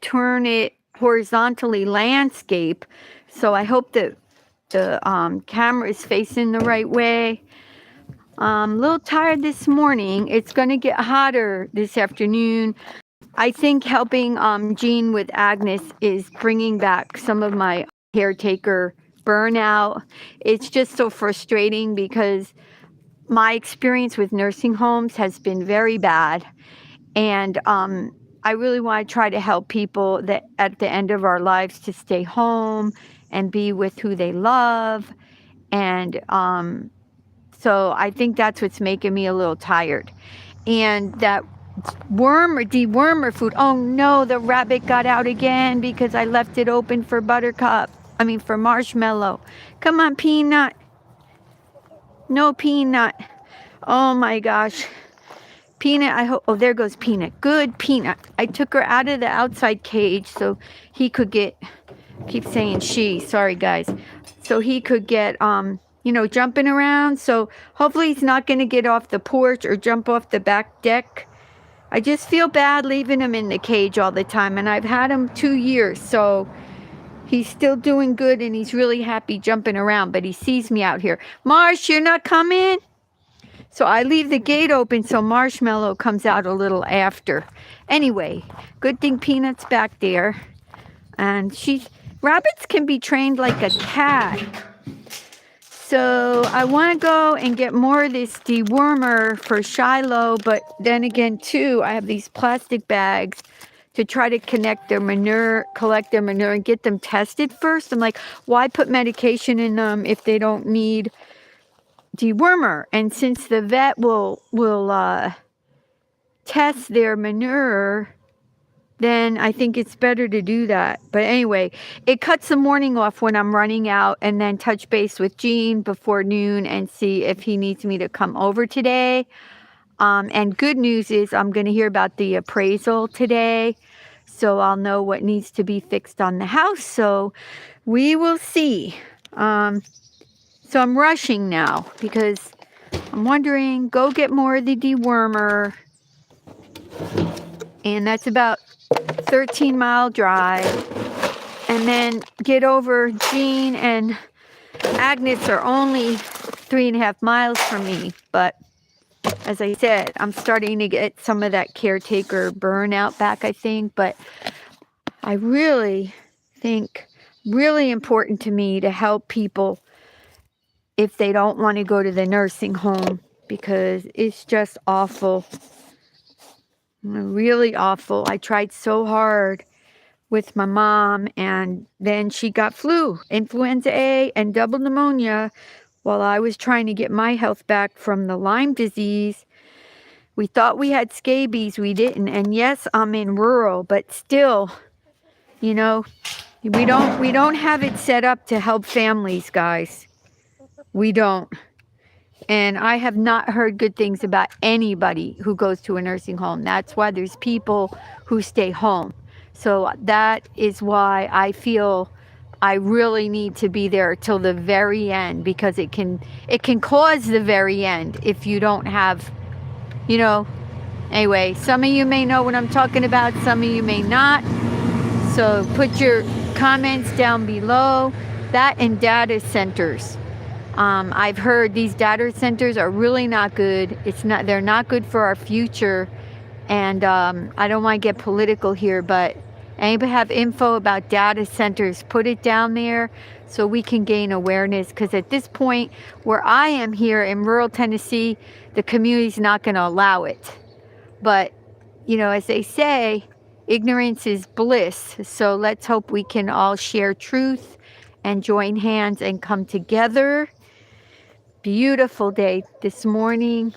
turn it horizontally landscape. So I hope that the camera is facing the right way. I'm a little tired this morning. It's going to get hotter this afternoon. I think helping Jean with Agnes is bringing back some of my caretaker burnout. It's just so frustrating because my experience with nursing homes has been very bad. And I really want to try to help people that at the end of our lives to stay home and be with who they love. And so I think that's what's making me a little tired. And that dewormer food. Oh no, the rabbit got out again because I left it open for for Marshmallow. Come on, Peanut. No, Peanut. Oh my gosh. Peanut, I hope, oh, there goes Peanut. Good Peanut. I took her out of the outside cage so he could get, keep saying she, sorry guys. So he could get, jumping around. So hopefully he's not going to get off the porch or jump off the back deck. I just feel bad leaving him in the cage all the time, and I've had him 2 years, so he's still doing good, and he's really happy jumping around, but he sees me out here. Marsh, you're not coming? So I leave the gate open so Marshmallow comes out a little after. Anyway, good thing Peanut's back there, and rabbits can be trained like a cat. So I want to go and get more of this dewormer for Shiloh, but then again, too, I have these plastic bags to try to collect their manure and get them tested first. I'm like, why put medication in them if they don't need dewormer? And since the vet will test their manure, then I think it's better to do that. But anyway, it cuts the morning off when I'm running out, and then touch base with Gene before noon and see if he needs me to come over today. And good news is I'm going to hear about the appraisal today, so I'll know what needs to be fixed on the house. So we will see. So I'm rushing now because I'm wondering, go get more of the dewormer. And that's about 13-mile drive, and then get over. Jean and Agnes are only 3.5 miles from me, but as I said, I'm starting to get some of that caretaker burnout back, I think. But I really think really important to me to help people if they don't want to go to the nursing home, because it's just awful. Really awful. I tried so hard with my mom, and then she got influenza A and double pneumonia while I was trying to get my health back from the Lyme disease. We thought we had scabies, we didn't. And yes, I'm in rural, but still, we don't have it set up to help families, guys. We don't. And I have not heard good things about anybody who goes to a nursing home. That's why there's people who stay home. So that is why I feel I really need to be there till the very end, because it can cause the very end if you don't have, Anyway, some of you may know what I'm talking about, some of you may not. So put your comments down below. That and data centers. I've heard these data centers are really not good. They're not good for our future. And I don't want to get political here, but anybody have info about data centers, put it down there so we can gain awareness. Because at this point, where I am here in rural Tennessee, the community's not going to allow it. But, as they say, ignorance is bliss. So let's hope we can all share truth and join hands and come together. Beautiful day this morning,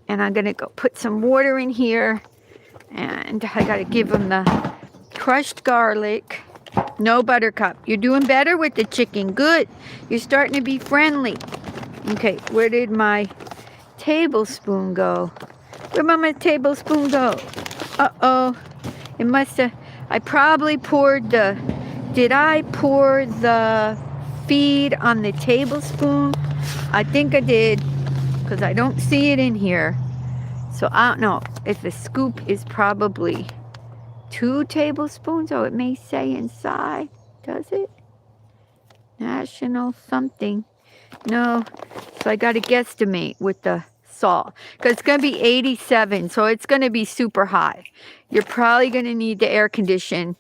and I'm gonna go put some water in here, and I gotta give them the crushed garlic. No buttercup. You're doing better with the chicken. Good. You're starting to be friendly. Okay, where did my tablespoon go? Where did my tablespoon go? Uh-oh. It must have, I probably did I pour the feed on the tablespoon? I think I did, because I don't see it in here. So I don't know if the scoop is probably 2 tablespoons. Oh, it may say inside. Does it? National something. No. So I got to guesstimate with the salt. Because it's going to be 87. So it's going to be super hot. You're probably going to need the air condition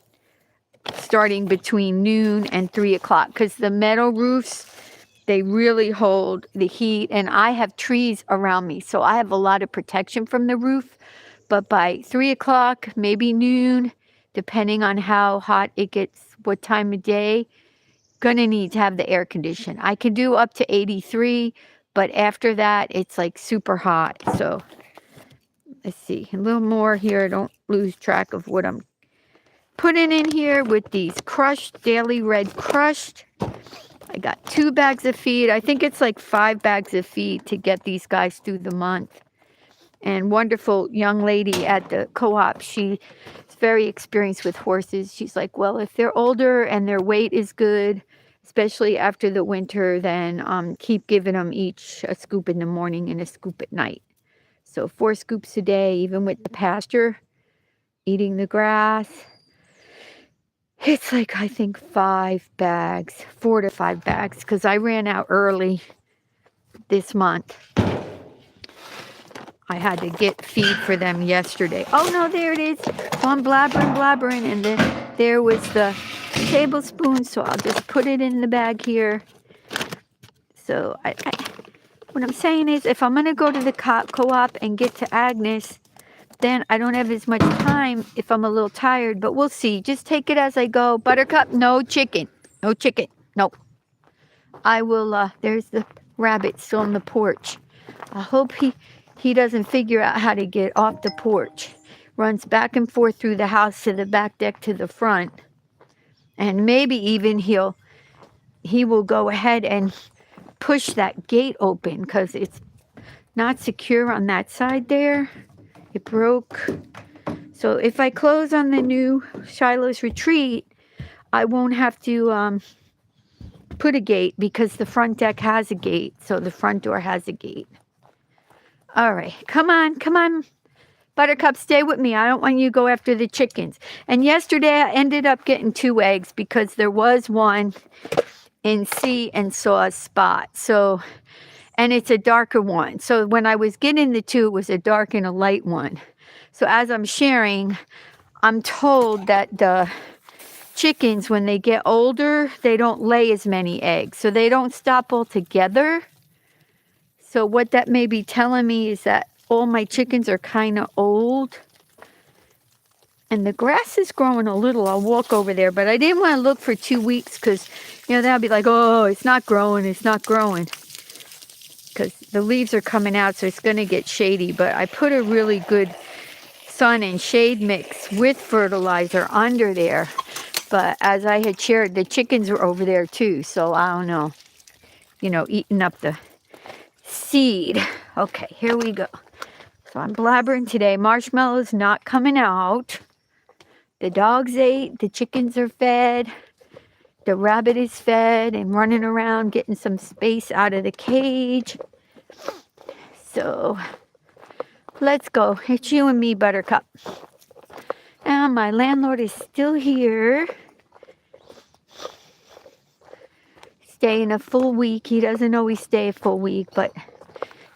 starting between noon and 3 o'clock. Because the metal roofs, they really hold the heat. And I have trees around me. So I have a lot of protection from the roof. But by 3 o'clock, maybe noon, depending on how hot it gets, what time of day, gonna need to have the air condition. I can do up to 83, but after that, it's like super hot. So let's see, a little more here. I don't lose track of what I'm putting in here with these crushed, Daily Red crushed. I got 2 bags of feed. I think it's like 5 bags of feed to get these guys through the month. And wonderful young lady at the co-op, she's very experienced with horses. She's like, well, if they're older and their weight is good, especially after the winter, then keep giving them each a scoop in the morning and a scoop at night. So 4 scoops a day, even with the pasture, eating the grass. It's like, I think 5 bags, 4 to 5 bags, because I ran out early this month. I had to get feed for them yesterday. Oh, no, there it is. So I'm blabbering, and then there was the tablespoon, so I'll just put it in the bag here. So what I'm saying is, if I'm going to go to the co-op and get to Agnes, then I don't have as much time if I'm a little tired, but we'll see. Just take it as I go. Buttercup, no chicken. No chicken. No. I will, there's the rabbit still on the porch. I hope he doesn't figure out how to get off the porch. Runs back and forth through the house to the back deck to the front. And maybe even he will go ahead and push that gate open because it's not secure on that side there. It broke. So if I close on the new Shiloh's Retreat, I won't have to put a gate because the front deck has a gate. So the front door has a gate. All right, come on, Buttercup, stay with me. I don't want you to go after the chickens. And yesterday I ended up getting 2 eggs because there was one in C and saw a spot. So, and it's a darker one. So when I was getting the 2, it was a dark and a light one. So as I'm sharing, I'm told that the chickens, when they get older, they don't lay as many eggs. So they don't stop altogether. So what that may be telling me is that all my chickens are kind of old. And the grass is growing a little. I'll walk over there. But I didn't want to look for 2 weeks because, that'll be like, oh, it's not growing. It's not growing. Because the leaves are coming out, so it's going to get shady. But I put a really good sun and shade mix with fertilizer under there. But as I had shared, the chickens were over there too. So I don't know, eating up the seed. Okay, here we go. So I'm blabbering today. Marshmallow's not coming out. The dogs ate. The chickens are fed. The rabbit is fed and running around getting some space out of the cage. So let's go. It's you and me, Buttercup. And my landlord is still here. Staying a full week. He doesn't always stay a full week, but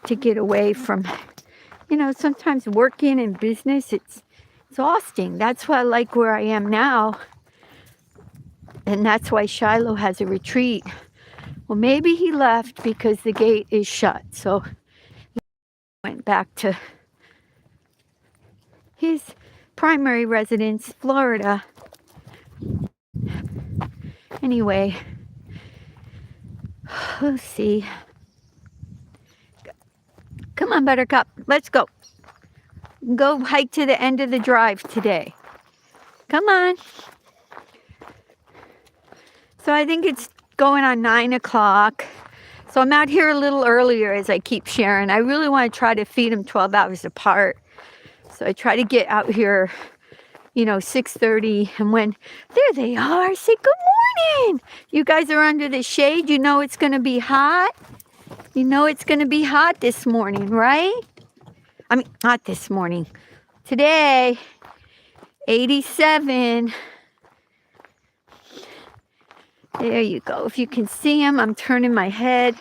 to get away from, sometimes working in business, it's exhausting. That's why I like where I am now. And that's why Shiloh has a retreat. Well, maybe he left because the gate is shut. So he went back to his primary residence, Florida. Anyway, we'll see. Come on, Buttercup. Let's go. Go hike to the end of the drive today. Come on. So I think it's going on 9 o'clock. So I'm out here a little earlier as I keep sharing. I really want to try to feed them 12 hours apart. So I try to get out here, 6:30. And when, there they are. Say good morning. You guys are under the shade. You know it's going to be hot. You know it's going to be hot this morning, right? I mean, not this morning. Today, 87. There you go. If you can see him, I'm turning my head.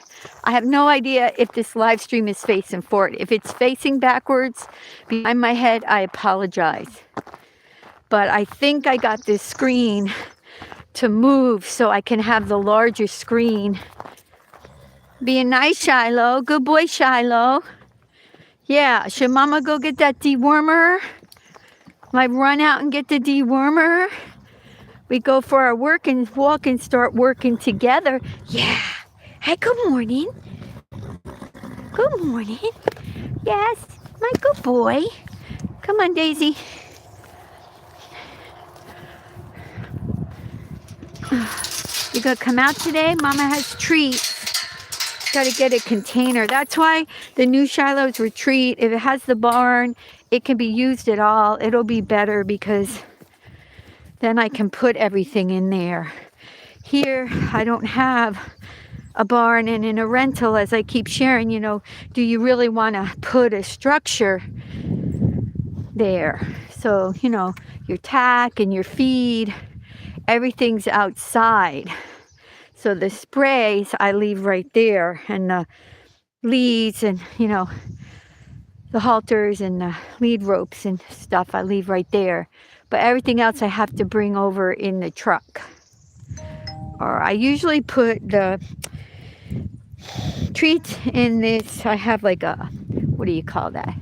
I have no idea if this live stream is facing forward. If it's facing backwards behind my head, I apologize. But I think I got this screen to move so I can have the larger screen. Being nice, Shiloh. Good boy, Shiloh. Yeah, should Mama go get that dewormer? Might run out and get the dewormer? We go for our work and walk and start working together. Yeah. Hey, good morning. Good morning. Yes, my good boy. Come on, Daisy. You gonna come out today? Mama has treats. Gotta get a container. That's why the new Shiloh's retreat, if it has the barn, it can be used at all. It'll be better because then I can put everything in there. Here, I don't have a barn, and in a rental, as I keep sharing, do you really want to put a structure there? So, your tack and your feed, everything's outside. So the sprays I leave right there, and the leads and, the halters and the lead ropes and stuff I leave right there. But everything else I have to bring over in the truck. Or I usually put the treats in this. I have like a, what do you call that?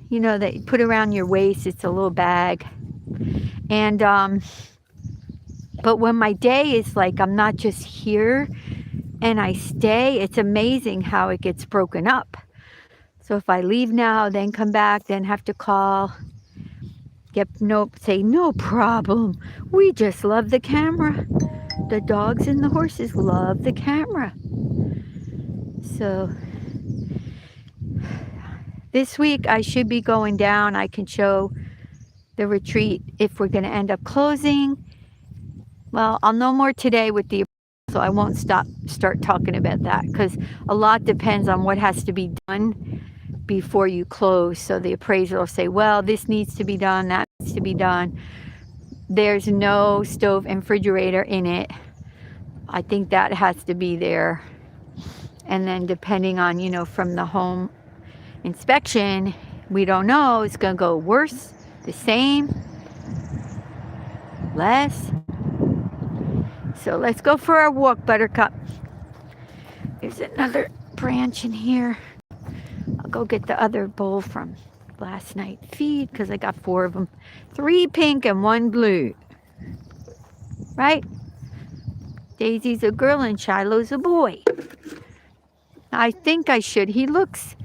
That you put around your waist. It's a little bag. And, but when my day is like, I'm not just here and I stay, it's amazing how it gets broken up. So if I leave now, then come back, then have to call, say no problem. We just love the camera. The dogs and the horses love the camera. So this week I should be going down. I can show the retreat if we're going to end up closing. Well, I'll know more today with the, so I won't start talking about that because a lot depends on what has to be done before you close. So the appraiser will say, well, this needs to be done, that needs to be done. There's no stove and refrigerator in it. I think that has to be there. And then depending on, from the home inspection, we don't know. It's going to go worse, the same, less. So let's go for our walk, Buttercup. There's another branch in here. I'll go get the other bowl from last night feed because I got 4 of them. 3 pink and 1 blue. Right? Daisy's a girl and Shiloh's a boy. I think I should. He looks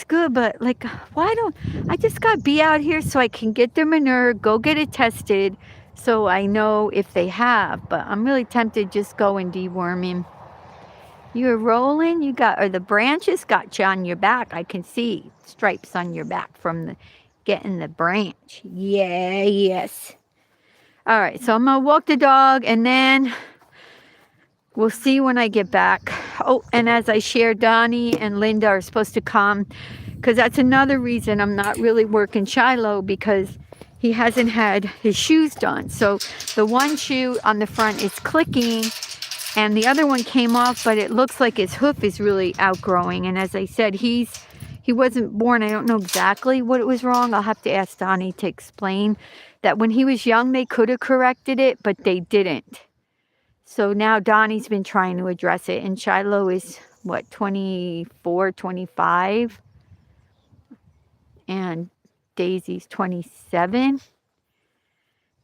good, but like, why don't I just got to be out here so I can get their manure, go get it tested so I know if they have. But I'm really tempted to just go and deworm him. You're rolling, or the branches got you on your back. I can see stripes on your back from getting the branch. Yeah, yes. All right, so I'm gonna walk the dog and then we'll see when I get back. Oh, and as I shared, Donnie and Linda are supposed to come because that's another reason I'm not really working Shiloh, because he hasn't had his shoes done. So the one shoe on the front is clicking and the other one came off, but it looks like his hoof is really outgrowing. And as I said, he wasn't born. I don't know exactly what it was wrong. I'll have to ask Donnie to explain that. When he was young, they could have corrected it, but they didn't. So now Donnie's been trying to address it, and Shiloh is, 24, 25? And Daisy's 27?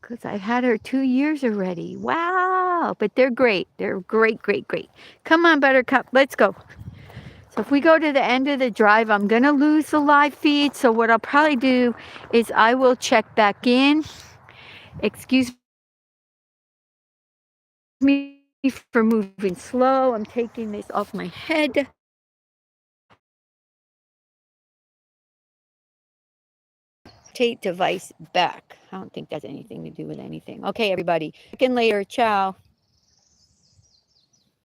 Because I've had her 2 years already. Wow. But they're great. They're great, great, great. Come on, Buttercup. Let's go. So if we go to the end of the drive, I'm going to lose the live feed. So what I'll probably do is I will check back in. Excuse me for moving slow. I'm taking this off my head. Tape device back. I don't think that's anything to do with anything. Okay, everybody. Back in later. Ciao.